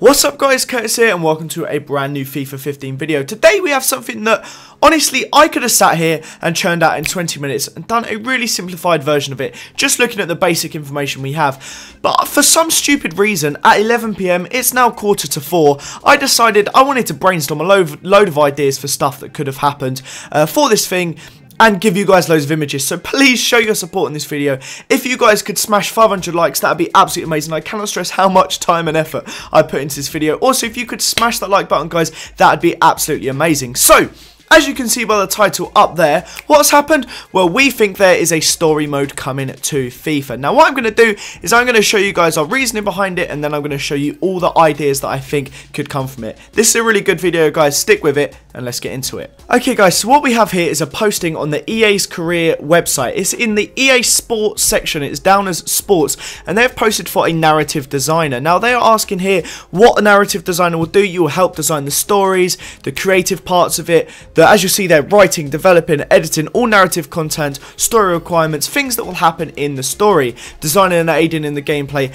What's up guys, Curtis here and welcome to a brand new FIFA 15 video. Today we have something that honestly I could have sat here and churned out in 20 minutes and done a really simplified version of it, just looking at the basic information we have. But for some stupid reason at 11 PM, it's now 3:45, I decided I wanted to brainstorm a load of ideas for stuff that could have happened for this thing, and give you guys loads of images. So please show your support in this video. If you guys could smash 500 likes, that would be absolutely amazing. I cannot stress how much time and effort I put into this video. Also, if you could smash that like button, guys, that would be absolutely amazing. So, as you can see by the title up there, what's happened? Well, we think there is a story mode coming to FIFA. Now, what I'm going to do is I'm going to show you guys our reasoning behind it, and then I'm going to show you all the ideas that I think could come from it. This is a really good video, guys. Stick with it, and let's get into it. Okay, guys, so what we have here is a posting on the EA's career website. It's in the EA Sports section. It's down as Sports, and they've posted for a narrative designer. Now, they are asking here what a narrative designer will do. You will help design the stories, the creative parts of it, as you see there, writing, developing, editing, all narrative content, story requirements, things that will happen in the story, designing and aiding in the gameplay,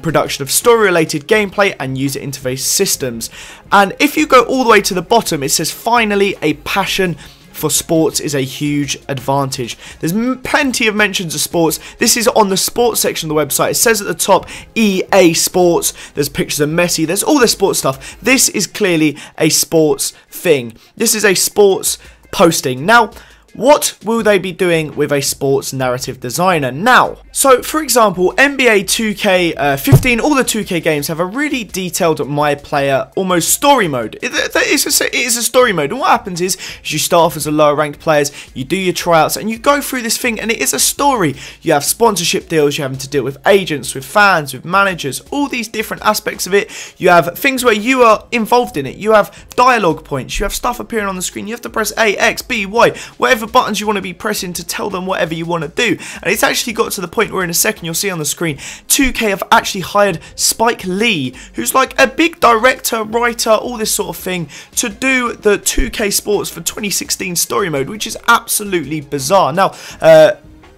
production of story-related gameplay and user interface systems. And if you go all the way to the bottom, it says, finally, a passion for sports is a huge advantage. There's plenty of mentions of sports. This is on the sports section of the website. It says at the top, EA Sports. There's pictures of Messi. There's all the sports stuff. This is clearly a sports thing. This is a sports posting. Now, what will they be doing with a sports narrative designer? Now, so for example, NBA 2K15, all the 2K games have a really detailed My Player, almost story mode. It is a story mode, and what happens is you start off as a lower ranked players, you do your tryouts, and you go through this thing, and it is a story. You have sponsorship deals, you're having to deal with agents, with fans, with managers, all these different aspects of it. You have things where you are involved in it. You have dialogue points, you have stuff appearing on the screen, you have to press A, X, B, Y, whatever buttons you want to be pressing to tell them whatever you want to do. And it's actually got to the point where in a second you'll see on the screen 2K have actually hired Spike Lee, who's like a big director, writer, all this sort of thing, to do the 2K Sports for 2016 story mode, which is absolutely bizarre. Now,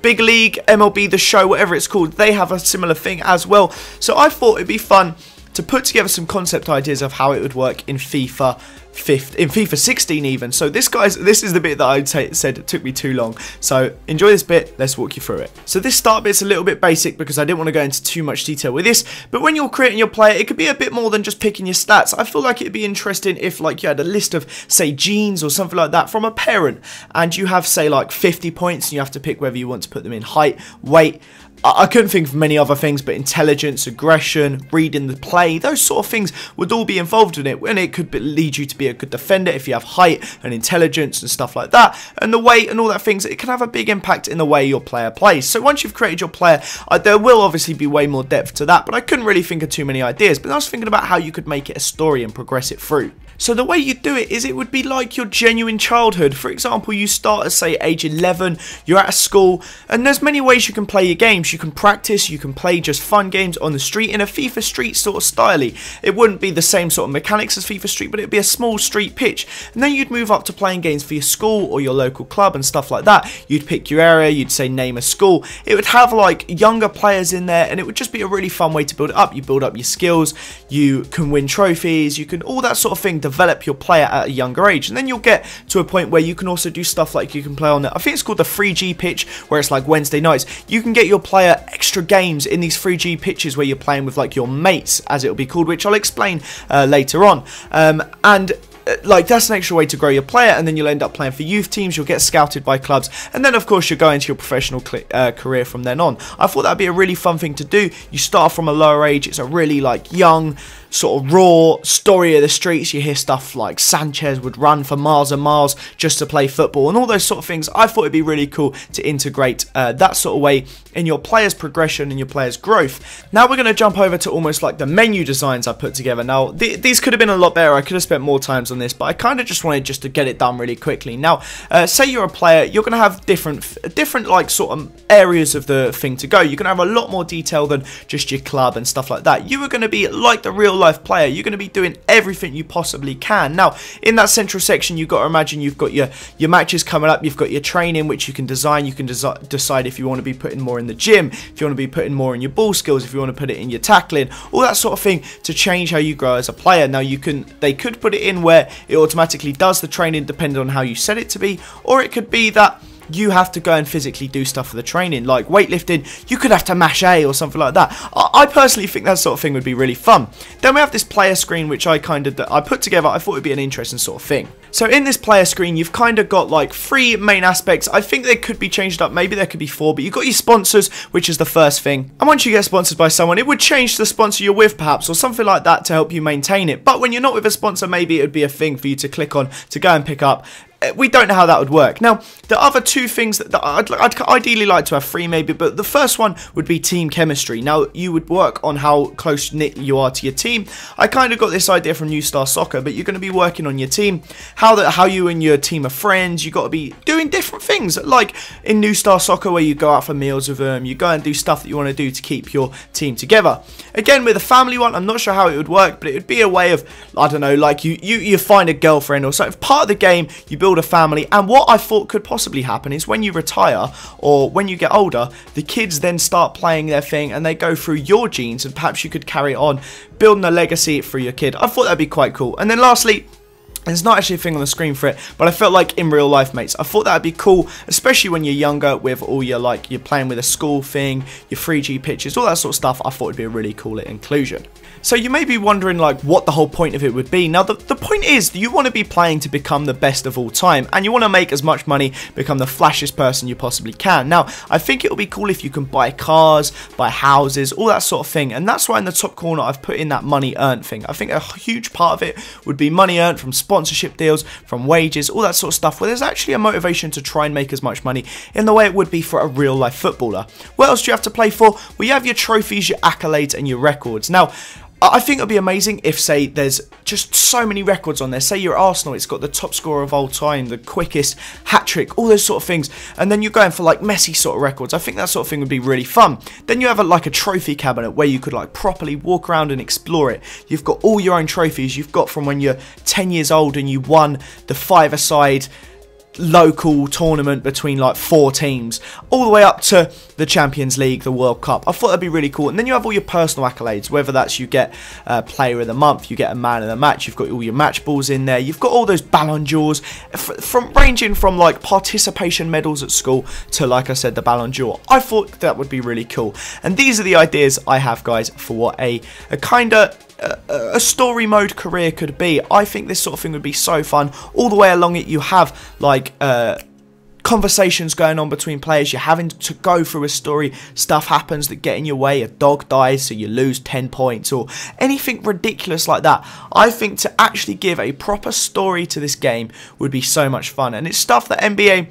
Big League, MLB The Show, whatever it's called, they have a similar thing as well. So I thought it'd be fun to put together some concept ideas of how it would work in FIFA 16 even. So this is the bit that I said it took me too long. So enjoy this bit, let's walk you through it. So this start bit's a little bit basic because I didn't want to go into too much detail with this, but when you're creating your player, it could be a bit more than just picking your stats. I feel like it'd be interesting if like you had a list of, say, genes or something like that from a parent, and you have, say, like 50 points, and you have to pick whether you want to put them in height, weight, I couldn't think of many other things, but intelligence, aggression, reading the play, those sort of things would all be involved in it, and it could lead you to be a good defender if you have height and intelligence and stuff like that, and the weight and all that things. It can have a big impact in the way your player plays. So once you've created your player, there will obviously be way more depth to that, but I couldn't really think of too many ideas. But I was thinking about how you could make it a story and progress it through. So the way you do it is it would be like your genuine childhood. For example, you start at, say, age 11, you're at a school, and there's many ways you can play your games. You can practice, you can play just fun games on the street in a FIFA Street sort of style. It wouldn't be the same sort of mechanics as FIFA Street, but it'd be a small street pitch. And then you'd move up to playing games for your school or your local club and stuff like that. You'd pick your area, you'd say name a school. It would have like younger players in there, and it would just be a really fun way to build it up. You build up your skills, you can win trophies, you can all that sort of thing, develop your player at a younger age. And then you'll get to a point where you can also do stuff like you can play on it. I think it's called the 3G pitch, where it's like Wednesday nights. You can get your player extra games in these 3G pitches where you're playing with like your mates, as it'll be called, which I'll explain later on. Like, that's an extra way to grow your player, and then you'll end up playing for youth teams, you'll get scouted by clubs, and then of course you'll go into your professional career from then on. I thought that'd be a really fun thing to do. You start from a lower age, it's a really like young, sort of raw story of the streets. You hear stuff like Sanchez would run for miles and miles just to play football and all those sort of things. I thought it'd be really cool to integrate that sort of way in your player's progression and your player's growth. Now we're going to jump over to almost like the menu designs I put together. Now these could have been a lot better. I could have spent more times on this, but I kind of just wanted to get it done really quickly. Now say you're a player, you're going to have different like sort of areas of the thing to go. You're going to have a lot more detail than just your club and stuff like that. You are going to be like the real life player, you're going to be doing everything you possibly can. Now, in that central section, you've got to imagine you've got your matches coming up, you've got your training, which you can design. You can decide if you want to be putting more in the gym, if you want to be putting more in your ball skills, if you want to put it in your tackling, all that sort of thing to change how you grow as a player. Now, they could put it in where it automatically does the training depending on how you set it to be, or it could be that you have to go and physically do stuff for the training, like weightlifting. You could have to mash A or something like that. I personally think that sort of thing would be really fun. Then we have this player screen, which I put together. I thought it would be an interesting sort of thing. So in this player screen, you've kind of got like 3 main aspects. I think they could be changed up. Maybe there could be 4, but you've got your sponsors, which is the first thing. And once you get sponsored by someone, it would change the sponsor you're with, perhaps, or something like that to help you maintain it. But when you're not with a sponsor, maybe it would be a thing for you to click on to go and pick up. We don't know how that would work. Now, the other 2 things that I'd ideally like to have 3 maybe, but the first one would be team chemistry. Now, you would work on how close-knit you are to your team. I kind of got this idea from New Star Soccer, but you're going to be working on your team, how you and your team are friends. You've got to be doing different things, like in New Star Soccer where you go out for meals with them, you go and do stuff that you want to do to keep your team together. Again, with a family one, I'm not sure how it would work, but it would be a way of, I don't know, like you find a girlfriend or something. Part of the game, you build a family, and what I thought could possibly happen is when you retire or when you get older, the kids then start playing their thing and they go through your genes, and perhaps you could carry it on, building a legacy for your kid. I thought that'd be quite cool. And then lastly, there's not actually a thing on the screen for it, but I felt like in real life, mates, I thought that would be cool, especially when you're younger with all your, like, you're playing with a school thing, your 3G pitches, all that sort of stuff. I thought it would be a really cool inclusion. So you may be wondering, like, what the whole point of it would be. Now, the point is that you want to be playing to become the best of all time, and you want to make as much money, become the flashiest person you possibly can. Now, I think it would be cool if you can buy cars, buy houses, all that sort of thing, and that's why in the top corner I've put in that money earned thing. I think a huge part of it would be money earned from sponsorship deals, from wages, all that sort of stuff, where there's actually a motivation to try and make as much money in the way it would be for a real life footballer. What else do you have to play for? Well, you have your trophies, your accolades, and your records. Now, I think it would be amazing if, say, there's just so many records on there. Say you're Arsenal, it's got the top scorer of all time, the quickest hat-trick, all those sort of things. And then you're going for, like, Messi sort of records. I think that sort of thing would be really fun. Then you have, like, a trophy cabinet where you could, like, properly walk around and explore it. You've got all your own trophies. You've got from when you're 10 years old and you won the 5-a-side local tournament between like 4 teams, all the way up to the Champions League, the World Cup. I thought that'd be really cool. And then you have all your personal accolades, whether that's you get player of the month, you get a man of the match, you've got all your match balls in there, you've got all those Ballon d'Ors, ranging from like participation medals at school to, like I said, the Ballon d'Or. I thought that would be really cool. And these are the ideas I have, guys, for what a kind of a story mode career could be. I think this sort of thing would be so fun. All the way along it, you have like conversations going on between players. You're having to go through a story. Stuff happens that get in your way. A dog dies, so you lose 10 points, or anything ridiculous like that. I think to actually give a proper story to this game would be so much fun, and it's stuff that NBA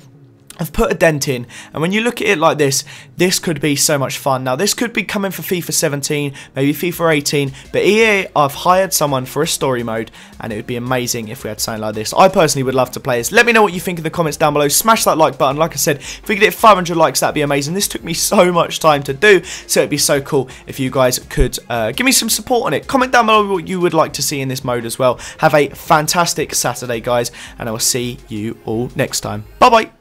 I've put a dent in, and when you look at it like this, this could be so much fun. Now, this could be coming for FIFA 17, maybe FIFA 18, but EA, I've hired someone for a story mode, and it would be amazing if we had something like this. I personally would love to play this. Let me know what you think in the comments down below. Smash that like button. Like I said, if we could hit 500 likes, that'd be amazing. This took me so much time to do, so it'd be so cool if you guys could give me some support on it. Comment down below what you would like to see in this mode as well. Have a fantastic Saturday, guys, and I will see you all next time. Bye-bye.